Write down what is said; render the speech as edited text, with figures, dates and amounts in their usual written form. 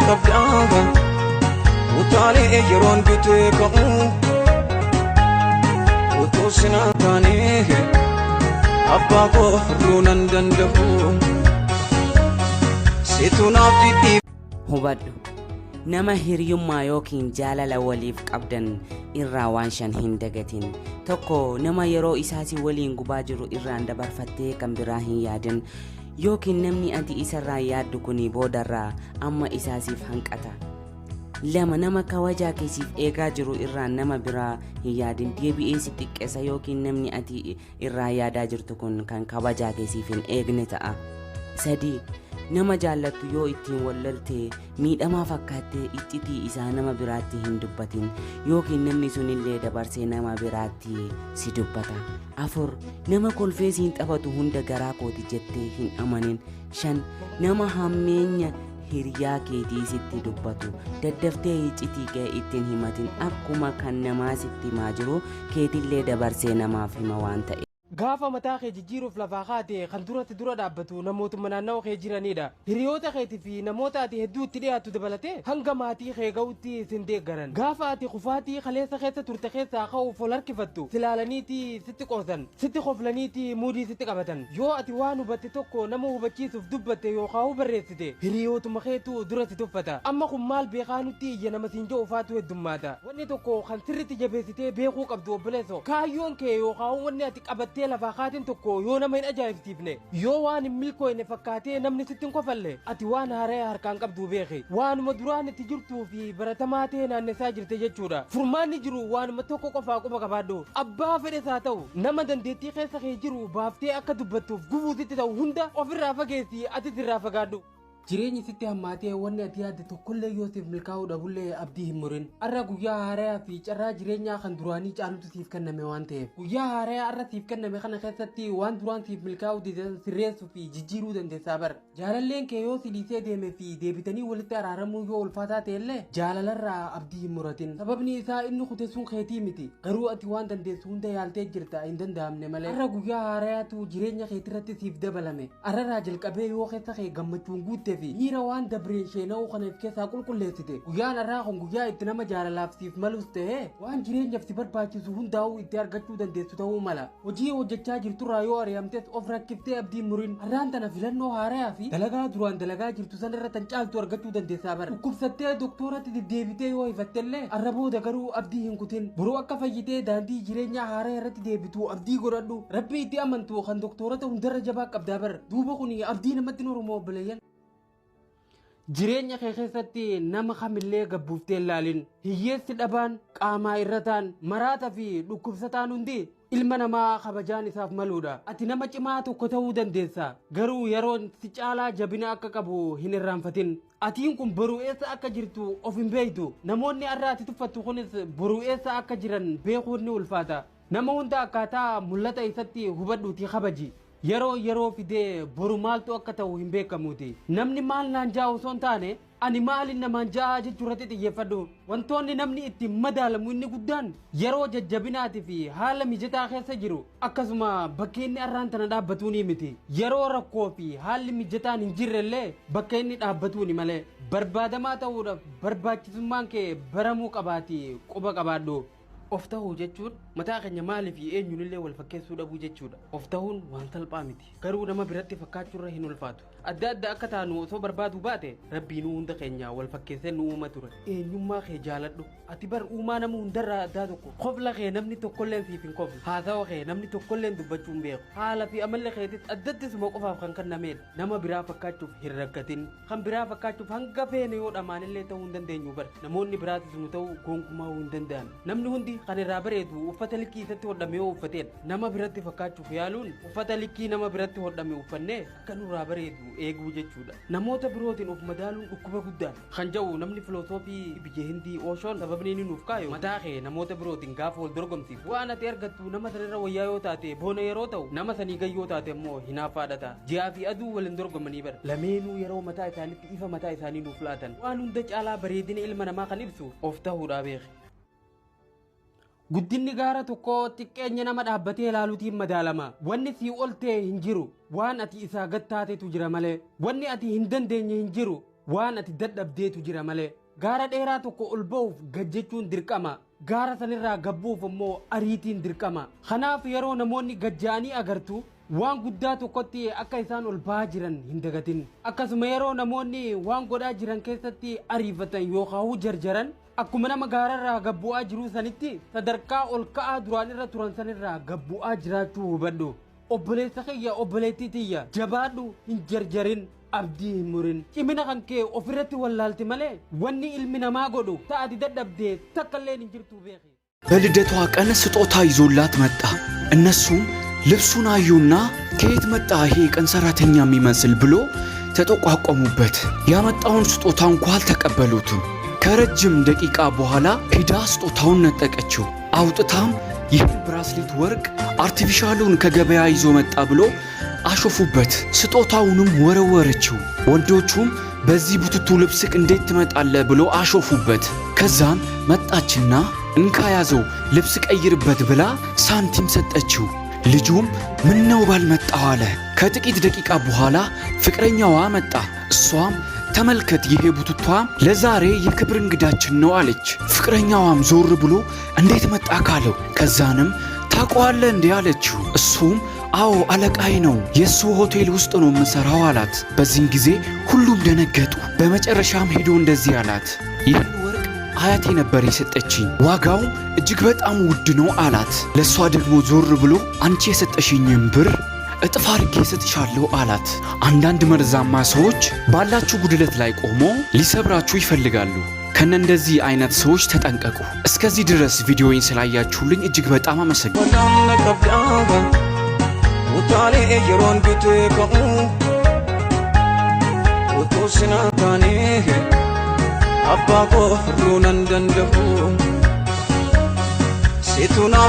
قبلها وطالع يرون بتكو وتوسنا تاني أبا غفرونا دندهو سيتونا بدي hubadhu nama hiriyummaa yookiin jaalala waliif qabdan irraa waan shan hin dagatin. Tokko nama yeroo isaati waliin gubaa jiru irraan dabarfattee kan biraa hin yaadin yookiin namni ati isarraa yaaddu kuni boodarraa amma isaasiif hanqata. Lama nama kawajaa keessiif eegaa jiru irraan nama biraa hin yaadin deebi'ee si xiqqeessa yookiin namni ati irraa yaadaa jirtu kun kan kawajaa keessiif hin eegne ta'a. Sadii nama jaallattu yoo ittiin wallalte miidhamaa fakkaattee iccitii isaa nama biraatti hin dubbatin yookiin namni sunillee dabarsee nama biraatti si dubbata. Afur nama kolfee siin taphatu hunda garaa kooti jettee hin amanin. Shan nama hammeenya hiriyaa keetii sitti dubbatu daddaftee iccitii kee ittiin himatin akkuma kan namaa sitti himaa jiru keetillee dabarsee namaaf hima waan ta'e. Gaafa mataa kee jijjiiruuf lafaa kaate kan duratti dura dhaabbatu namootuma naannoo kee jiranidha. Hiriyoota keetii fi namoota ati hedduu itti dhiyaatu dabalatee hanga maatii kee ga'utti isin deeggaran. Gaafa ati kufaatii kaleessa keessa turte keessaa ka'uuf ol harkifattu silaalaniiti sitti qoosan sitti qoflaniiti muudii sitti qabatan. Yoo ati waan hubatte tokko nama hubachiisuuf dubbatte yookaan barreessite hiriyootuma keetu duratti tuffata. Amma kun maal beekaa nutti iyya nama siin jiru ufaatu heddummaata. Wanni tokko kan sirriitti jabeessitee beekuu qabdu obboleessoo. Kaayyoon kee yookaan wanni ati qabattee lafaa kaatiin tokko yoo nama hin ajaa'ibsiifne yoo waan hin milkooyne fakkaatee namni sitti hin kofalle ati waan haaraa harkaan qabdu beeki waanuma duraan itti jirtuu fi baratamaa ta'e naannessaa jirte jechuudha. Furmaanni jiru waanuma tokko qofaa quba qabaadhu abbaa fedhes haa ta'u nama dandeettii keessa kee jiru baaftee akka dubbattuuf gubuu sitti ta'u hunda ofirraa fageessi ati sirraa fagaadhu. Jireenyi sitti hammaatee wanni ati yaadde tokkollee yoo siif milkaa'uu dhabullee abdii hin murin. Arra guyyaa haaraa fi carraa jireenyaa kan duraanii caalutu siif kenname waan ta'eef guyyaa haaraa arra siif kenname kana keessatti waan duraan siif milkaa'uu didan sirreessuu fi jijjiiruu dandeessaa bar. Jaalalleen kee yoo si dhiisee deeme fi deebitanii walitti araaramuu yoo ulfaataa ta'ellee jaalalarraa abdii hin muratin. Sababni isaa inni kute sun keetii miti garuu ati waan dandeessu hunda yaaltee jirta hin danda'amne malee. Arra guyyaa haaraatu jireenya keetirratti siif dabalame. Arrarraa jalqabee yoo keessa kee gammachuun guutte miira waan dabree sheena'uu kana keessaa qulqulleessite guyyaan irraa kun guyyaa itti nama jaalalaaf siif malus ta'e waan jireenyaaf si barbaachisu hundaa'uu itti argachuu dandeessu ta'uu mala. Hojii hojjechaa jirturraa yoo ari'amtes of rakkiftee abdiin murin har'aan tana filannoo haaraa fi dalagaa duraan dalagaa jirtu sanarra tan caaltu argachuu dandeessaa bara. Dhukkubsattee doktooratti deddeebitee yoo hifattellee arra booda garuu abdii hin kutin boruu akka fayyitee daandii jireenyaa haaraa irratti deebitu abdii godhadhu rabbi itti amantu kan doktoorata hundarra jabaa qabdaa bara. Duuba kun abdii namatti normoo obboleeyyan. Jireenya kee keessatti nama kamillee gabbuuftee ilaalin hiyyeessi dhabaan qaamaa irrataan maraataa fi dhukkubsataan hundi ilma namaa kabajaan isaaf maluudha. Ati nama cimaa tokko ta'uu dandeessa garuu yeroon si caalaa jabina akka qabu hin irraanfatin. Atiin kun boruu eessa akka jirtu of hin beektu. Namoonni arraa ati tuffattu kunis boruu eessa akka jiran beekuun ni ulfaata. Nama hunda akkaataa mul'ata isatti hubadhuutii kabaji. yeroo fidee boru maaltu akka ta'u hin beekamuuti. Namni maal naan jaa osoo hin taane ani maalin namaan jaa jechuurratti xiyyeeffadhu. Wantoonni namni ittiin madaalamu inni guddaan yeroo jajjabinaatii fi haala mijataa keessa jiru akkasuma bakka inni arraan tana dhaabbatuu ni miti. Yeroo rakkoo fi haalli mijataan hin jirrellee bakka inni dhaabbatuu ni malee barbaadamaa ta'uudhaaf barbaachisummaan kee baramuu qabaati quba qabaadhu. Of ta'uu jechuun mataa keenya maalii fi eenyuunillee wal fakkeessuu dhabuu jechuudha. Of ta'uun waan salphaa miti. Garuu nama biratti fakkaachuurra hin ulfaatu. Adda adda akka taanu osoo barbaadu baate rabbiin hunda keenya wal fakkeessee nu uuma ture. Eenyummaa kee jaaladhu. Ati bar uumaa nama hundarraa addaa tokko. Qofla kee namni tokkolleen siif hin qoflu. Haasawa kee namni tokkolleen dubbachuu hin beeku. Haala fi amala keetis addatti suma qofaaf kan kennamedha. Nama biraa fakkaachuuf hin rakkatin. Kan biraa fakkaachuuf hanga feene yoo dhamaanillee ta'uu hin dandeenyu bar. Namoonni biraatis nu ta'uu gonkumaa hin danda'an. Namni hundi kan irraa bareedu uffata likkii isatti hodhame yoo uffateen nama biratti fakkaachuuf yaaluun uffata likkii nama biratti hodhame uffannee akka nurraa bareedu eeguu jechuudha. Namoota birootiin of madaaluun dhukkuba guddaan kan jedhu namni filosoofii biyya Hindii Ooshoon sababni inni nuuf kaayu mataa kee namoota birootiin gaafa wal dorgomsiisu waan ati argattu nama sanirra wayyaa yoo taate boona yeroo ta'u nama sanii gayyoo taate immoo hinaaffaadhata. Ji'aa fi aduu waliin dorgomanii bara lameenuu yeroo mataa isaaniitti ifa mataa isaanii nuuf laatan waan hunda caalaa bareedina ilma namaa kan ibsu of ta'uudhaa beeki. Guddinni gaara tokko xiqqeenya nama dhaabbatee ilaaluutiin madaalama. Wanni sii ol ta'e hin jiru. Waan ati isaa gad taatetu jira malee. Wanni ati hin dandeenye hin jiru. waan ati dadhabdeetu jira malee gaara dheeraa tokko ol ba'uuf gajjechuun dirqama gaara sanirraa gabbuuf immoo ariitiin dirqama kanaaf yeroo namoonni gajjaanii agartu waan guddaa tokkotti akka isaan ol ba'aa jiran hin dagatin akkasuma yeroo namoonni waan godhaa jiran keessatti ariifatan yookaan jarjaran akkuma nama gaararraa gabbu'aa jiru sanitti sadarkaa ol ka'aa duraan irra turan sanirraa gabbu'aa jiraachuu hubadhu obboleessa kiyya obboleettii tiyya jabaadhu hin jarjarin abdii hin murin cimina kan kee ofirratti wallaalti malee wanni ilmi namaa godhu ta'ati dadhabdee takkallee hin jirtu beeki በልደቷ ቀን ስጦታ ይዞላት መጣ እነሱም ልብሱን አዩና ከየት መጣ ይሄ ቀን ሰራተኛ የሚመስል ብሎ ተጠቋቋሙበት ያመጣውን ስጦታ እንኳን አልተቀበሉትም ከረጅም ደቂቃ በኋላ ሄዳ ስጦታውን ነጠቀችው አውጥታም ይህን ብራስሌት ወርቅ አርቲፊሻሉን ከገበያ ይዞ መጣ ብሎ አሾፉበት ስጦታውንም ወረወረችው ወንዶቹም በዚህ ቡትቱ ልብስክ እንዴት ትመጣለ ብሎ አሾፉበት ከዛም መጣችና እንካ ያዘው ልብስ ቀይርበት ብላ ሳንቲም ሰጠችው ልጁም ምን ነው ባልመጣው አለ ከጥቂት ደቂቃ በኋላ ፍቅረኛዋ መጣ እሷም ተመልከት ይሄ ቡትቷም ለዛሬ የክብር እንግዳችን ነው አለች ፍቅረኛዋም ዞር ብሎ እንዴት መጣ ካለው ከዛንም ታቋለ እንዴ አለችው እሱም አዎ አለቃይ ነው የሱ ሆቴል ውስጥ ነው የምሰራው አላት በዚህን ጊዜ ሁሉም ደነገጡ በመጨረሻም ሄዶ እንደዚህ አላት ይህን ወርቅ አያቴ ነበር የሰጠችኝ ዋጋው እጅግ በጣም ውድ ነው አላት ለሷ ደግሞ ዞር ብሎ አንቺ የሰጠሽኝን ብር እጥፍ አድርጌ ሰጥሻለሁ አላት አንዳንድ መርዛማ ሰዎች ባላችሁ ጉድለት ላይ ቆሞ ሊሰብራችሁ ይፈልጋሉ ከነንደዚህ አይነት ሰዎች ተጠንቀቁ እስከዚህ ድረስ ቪዲዮውን ስላያችሁልኝ እጅግ በጣም አመሰግናለሁ utale yeron bite ko utosina tane abba ko runan dandahu situna